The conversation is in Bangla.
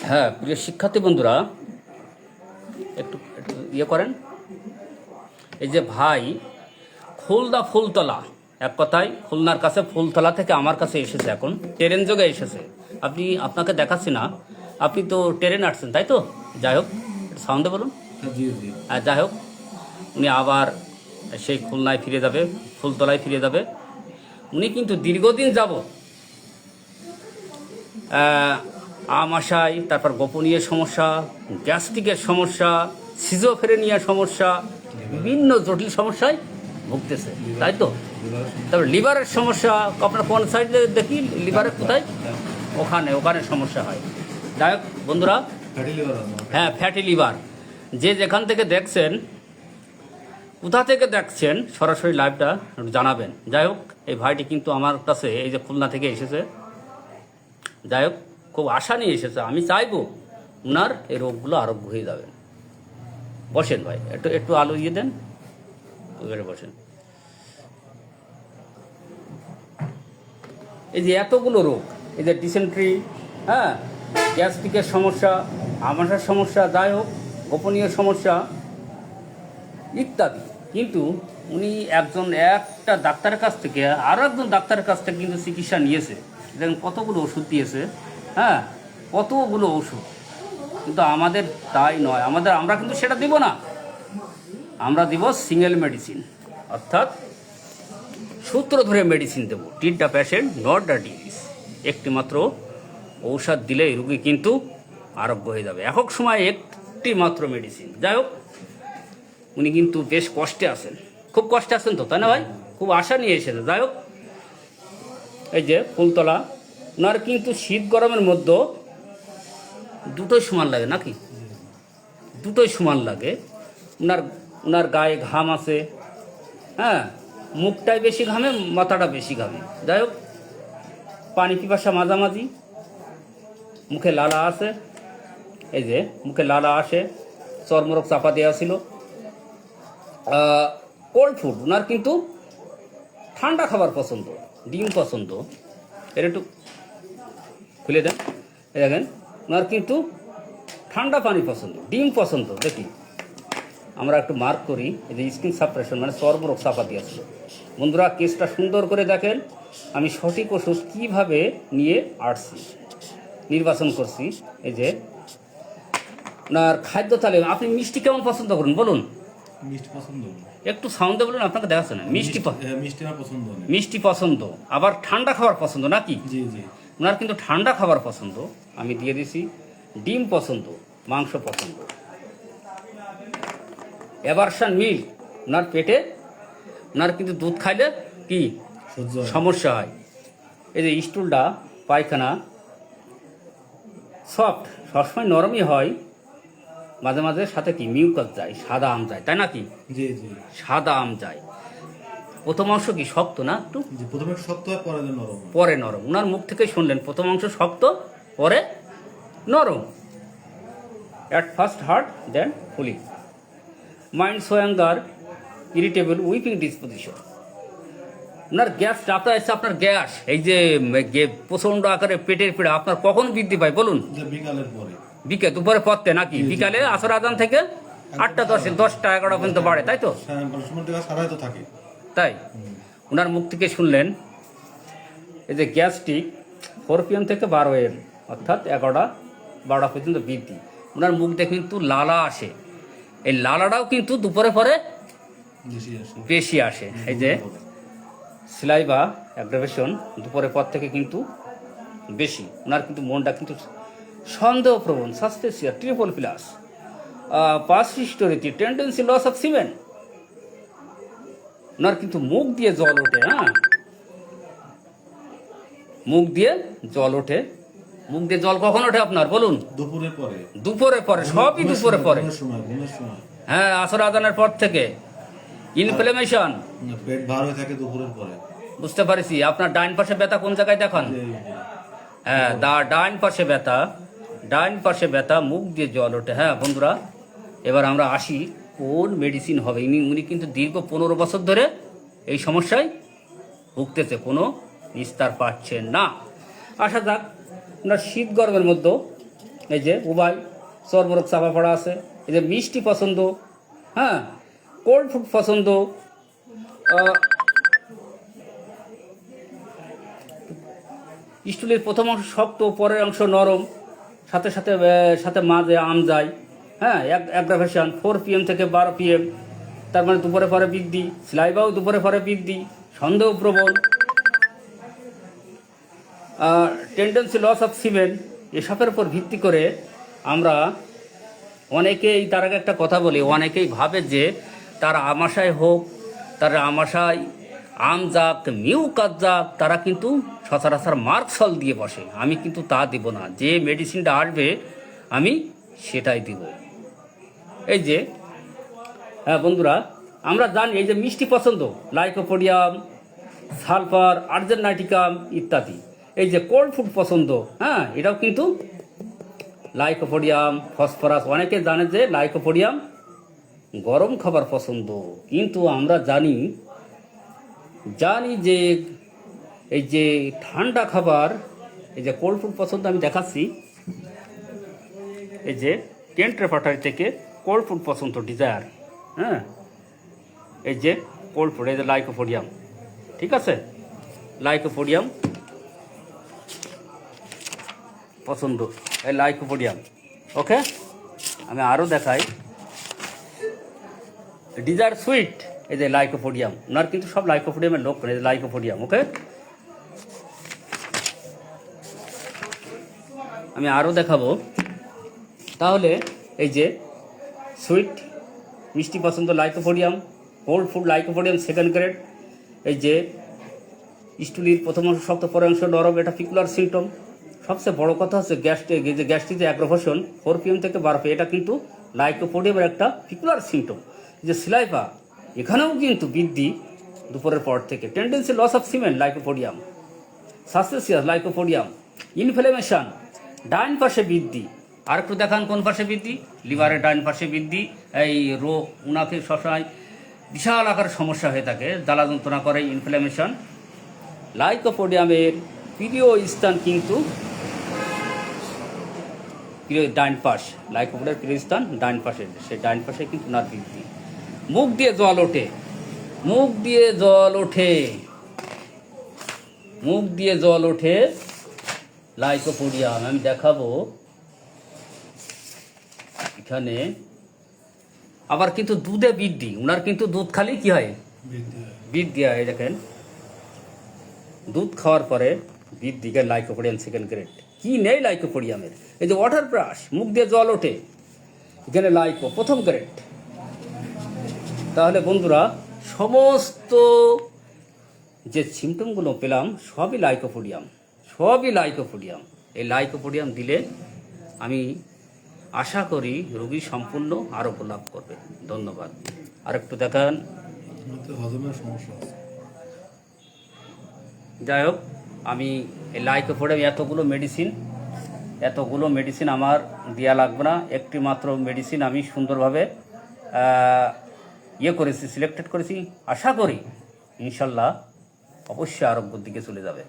হ্যাঁ, প্রিয় শিক্ষার্থী বন্ধুরা, একটু একটু ইয়ে করেন। এই যে ভাই খুলনা ফুলতলা, এক কথায় খুলনার কাছে ফুলতলা থেকে আমার কাছে এসেছে, এখন ট্রেন যোগে এসেছে। আপনাকে দেখাচ্ছি না, আপনি তো ট্রেনে আসছেন তাই তো? যাই হোক, সাউন্ডে বলুন। হ্যাঁ, যাই হোক, উনি আবার সেই খুলনায় ফিরে যাবে, ফুলতলায় ফিরে যাবে। উনি কিন্তু দীর্ঘদিন যাবত আমাশায়, তারপর গোপনীয় সমস্যা, গ্যাস্ট্রিকের সমস্যা, সিজোফ্রেনিয়া সমস্যা, বিভিন্ন জটিল সমস্যায় ভুগতেছে তাই তো? তারপর লিভারের সমস্যা, আপনার কোন সাইডে দেখি লিভারের কোথায়, ওখানে ওখানে সমস্যা হয়। যাই হোক বন্ধুরা, হ্যাঁ ফ্যাটি লিভার, যে যেখান থেকে দেখছেন, কোথা থেকে দেখছেন সরাসরি লাইভটা একটু জানাবেন। যাই হোক, এই ভাইটি কিন্তু আমার কাছে এই যে খুলনা থেকে এসেছে, যাই হোক খুব আশা নিয়ে এসেছে। আমি চাইবো ওনার এই রোগগুলো আরোগ্য হয়ে যাবে। বসেন ভাই, একটু একটু আলো দিয়ে দেন, ওখানে বসেন। এই যে এতগুলো রোগ, এই যে ডিসেন্ট্রি, হ্যাঁ, গ্যাস্ট্রিকের সমস্যা, আমাশার সমস্যা, যাই হোক গোপনীয় সমস্যা ইত্যাদি, কিন্তু উনি একটা ডাক্তারের কাছ থেকে আরও একজন ডাক্তারের কাছ থেকে কিন্তু চিকিৎসা নিয়েছে। দেখেন কতগুলো ওষুধ দিয়েছে, হ্যাঁ, কতগুলো ওষুধ। কিন্তু আমাদের তাই নয়, আমরা কিন্তু সেটা দিব না। আমরা দিব সিঙ্গেল মেডিসিন, অর্থাৎ সূত্র ধরে মেডিসিন দেবো। Treat the patient not the disease. একটি মাত্র ঔষধ দিলে এই রোগী কিন্তু আরোগ্য হয়ে যাবে, একক সময় একটি মাত্র মেডিসিন। যাই হোক, উনি কিন্তু বেশ কষ্টে আছেন, খুব কষ্টে আছেন তো, তাই না ভাই? খুব আশা নিয়ে এসেছে। যাই হোক, এই যে ফুলতলা, ওনার কিন্তু শীত গরমের মধ্যে দুটোই সমান লাগে নাকি? দুটোই সমান লাগে। ওনার গায়ে ঘাম আছে, হ্যাঁ, মুখটাই বেশি ঘামে, মাথাটা বেশি ঘামে। যাই হোক, পানি পিপাসা মাঝামাঝি, মুখে লালা আছে, এই যে মুখে লালা আসে, চর্মরোগ চাপা দেওয়া ছিল। কোল্ড ফুড, ওনার কিন্তু ঠান্ডা খাবার পছন্দ, ডিম পছন্দ। এর একটু খুলে দেন, দেখেন ওনার কিন্তু ঠান্ডা পানি পছন্দ, ডিম পছন্দ। দেখি আমরা একটু মার্ক করি, এই যে স্কিন সাপ্রেশন মানে চর্মরোগ চাপা দিয়েছিল। বন্ধুরা, কেসটা সুন্দর করে দেখেন, আমি সঠিক ওষুধ কীভাবে নিয়ে আসছি, নির্বাচন করছি। এই যে ওনার খাদ্য তালিকা, আপনি মিষ্টি কেমন পছন্দ করেন বলুন? মিষ্টি পছন্দ, একটু সাউন্ডে বলুন, আপনাকে দেখাচ্ছে না। মিষ্টি পছন্দ, আবার ঠান্ডা খাবার পছন্দ নাকি? জি জি। ওনার কিন্তু ঠান্ডা খাবার পছন্দ, আমি দিয়ে দিছি। ডিম পছন্দ, মাংস পছন্দ। অ্যাভারশন মিল্ক, ওনার পেটে, ওনার কিন্তু দুধ খাইলে কি সমস্যা হয়। এই যে স্টুলটা, পায়খানা সফট, সবসময় নরমই হয়, মাঝে মাঝে সাথে কি মিউকাস যায়, সাদা আম যায়, তাই নাকি? জি জি। সাদা আম যায়। প্রথম অংশ কি শক্ত না একটু? প্রথমে শক্ত হয়, পরে নরম। পরে নরম। ওনার মুখ থেকে শুনলেন, প্রথম অংশ শক্ত, পরে নরম। At first hard, then fully. Mind so anger, irritable, weeping disposition. ওনার গ্যাসটা আপনার গ্যাস, এই যে প্রচণ্ড আকারে পেটের পীড়া আপনার কখন বৃদ্ধি পায় বলুন? বিকালের পরে। দুপুরে পড়তে নাকি? বিকালে আসর আজান থেকে 8টা 10টা 11টা পর্যন্ত বাড়ে, তাই তো? তাই ওনার মুখ থেকে শুনলেন, এই যে গ্যাস্ট্রিক 4 PM থেকে 12 AM, অর্থাৎ 11টা 12টা পর্যন্ত বৃদ্ধি। ওনার মুখ দিয়ে কিন্তু লালা আসে, এই লালাটাও কিন্তু দুপুরে পরে বেশি আসে। এই যে সিলাইভা অ্যাগ্রাভেশন দুপুরের পর থেকে কিন্তু বেশি। ওনার কিন্তু মনটা কিন্তু সন্দেহপ্রবণ, সাসপেসিয়াস, ট্রিপল প্লাস, পাস্ট হিস্টোরিতে টেন্ডেন্সি লস অফ সিমেন্ট। ওনার কিন্তু মুখ দিয়ে জল ওঠে, হ্যাঁ, মুখ দিয়ে জল ওঠে। মুখ দিয়ে জল কখন ওঠে আপনার বলুন? দুপুরে পরে, সবই দুপুরে পরে। হ্যাঁ, আসর আজানের পর থেকে। ইনফ্লেমেশন, পেট ভার হয়ে থাকে দুপুরের পরে। বুঝতে পারছি। আপনার ডাইন পাশে ব্যথা কোন জায়গায় দেখান? হ্যাঁ, ডাইন পাশে ব্যথা, মুখ দিয়ে জল ওঠে। হ্যাঁ বন্ধুরা, এবার আমরা আসি কোন মেডিসিন হবে। উনি কিন্তু দীর্ঘ 15 বছর ধরে এই সমস্যায় ভুগতেছে, কোনো নিস্তার পাচ্ছে না। আসা যাক, ওনার শীত গরমের মধ্যে এই যে উবাই সর্বরোগ চাপা পড়া আছে, এই যে মিষ্টি পছন্দ, হ্যাঁ, কোল্ড ফুড পছন্দ, স্টুলের প্রথম অংশ শক্ত, পরের অংশ নরম, সাথে সাথে সাথে মাঝে আম যায়, হ্যাঁ, অ্যাগ্রাভেশন 4 PM থেকে 12 PM, তার মানে দুপুরে পরে বৃদ্ধি, স্লাইভাও দুপুরে পরে বৃদ্ধি, সন্দেহপ্রবণ, টেন্ডেন্সি লস অফ সিমেন্ট, এসবের উপর ভিত্তি করে আমরা অনেকেই, তার আগে একটা কথা বলি, অনেকেই ভাবে যে তার আমাশায় হোক, তার আমাশায় আম যাক, মিউকাস যাক, তারা কিন্তু সচরাচর মার্কসল দিয়ে বসে। আমি কিন্তু তা দিব না, যে মেডিসিনটা আসবে আমি সেটাই দিব। এই যে হ্যাঁ বন্ধুরা, আমরা জানি এই যে মিষ্টি পছন্দ, লাইকোপোডিয়াম, সালফার, আর্জেন্টাইটিকাম ইত্যাদি। এই যে কোল্ড ফুড পছন্দ, হ্যাঁ, এটাও কিন্তু লাইকোপোডিয়াম, ফসফরাস। অনেকে জানে যে লাইকোপোডিয়াম গরম খাবার পছন্দ, কিন্তু আমরা জানি যে এই যে ঠান্ডা খাবার, এই যে কোল্ড ফুড পছন্দ আমি দেখাচ্ছি। এই যে কেন্ট রেপার্টারি থেকে কোল্ড ফুড পছন্দ ডিজায়ার, হ্যাঁ, এই যে কোল্ড ফুড, এই যে লাইকোপোডিয়াম, ঠিক আছে, লাইকোপোডিয়াম পছন্দ, এই লাইকোপোডিয়াম। ওকে, আমি আরও দেখাই, ডিজায়ার সুইট, এই যে লাইকোপোডিয়াম, ওনার কিন্তু সব লাইকোপোডিয়ামের লক্ষণ, এই যে লাইকোপোডিয়াম। ওকে, আমি আরও দেখাবো। তাহলে এই যে সুইট মিষ্টি পছন্দ lycopodium, cold food lycopodium second grade, এই যে স্টুলির প্রথম অংশ শক্ত, পরের অংশ নরম, এটা পিকুলার সিমটম। সবচেয়ে বড় কথা হচ্ছে গ্যাস্ট্রিক, এই যে গ্যাস্ট্রিক যে অ্যাগ্রোভেশন 4 PM থেকে 12 PM, এটা কিন্তু লাইকোপোডিয়ামের একটা পিকুলার সিমটম। যে সিলাইভা, এখানেও কিন্তু বৃদ্ধি দুপুরের পর থেকে, tendency loss of cement lycopodium, suspicious lycopodium, inflammation ডাইন পাশে বৃদ্ধি। আর একটু দেখান কোন পাশে বৃদ্ধি, লিভারের ডাইন পাশে বৃদ্ধি। এই রোগ উনাকে সবসময় বিশাল আকার সমস্যা হয়ে থাকে, জ্বালা যন্ত্রণা করে, ইনফ্লেমেশন। লাইকোপোডিয়ামের প্রিয় স্থান কিন্তু প্রিয় ডাইন পাশ, লাইকোপোডিয়ামের প্রিয় স্থান ডাইন পাশে, সেই ডাইন পাশে কিন্তু না বৃদ্ধি। মুখ দিয়ে জল ওঠে, মুখ দিয়ে জল ওঠে, মুখ দিয়ে জল ওঠে লাইকোপোডিয়াম। আমি দেখাবো এখানে। আবার কিন্তু দুধে বৃদ্ধি, ওনার কিন্তু দুধ খালি কি হয়, বৃদ্ধি হয়। দেখেন দুধ খাওয়ার পরে বৃদ্ধি, লাইকোপোডিয়াম সেকেন্ড গ্রেড। কি নেই লাইকোপোডিয়ামের, এই যে ওয়াটার ব্রাশ, মুখ দিয়ে জল ওঠে, এখানে লাইকো প্রথম গ্রেড। তাহলে বন্ধুরা, সমস্ত যে সিমটমগুলো পেলাম সবই লাইকোপোডিয়াম, সবই লাইকোপোডিয়াম। এই লাইকোপোডিয়াম দিলে আমি আশা করি রোগী সম্পূর্ণ আরোগ্য লাভ করবে। ধন্যবাদ। আরেকটু দেখান। হজমের সমস্যা আছে। যাই হোক, আমি এই লাইকোপোডিয়াম এতগুলো মেডিসিন আমার দেওয়া লাগবে না। একটি মাত্র মেডিসিন আমি সুন্দরভাবে সিলেক্টেড করেছি। আশা করি ইনশাল্লাহ অবশ্যই আরোগ্যের দিকে চলে যাবে।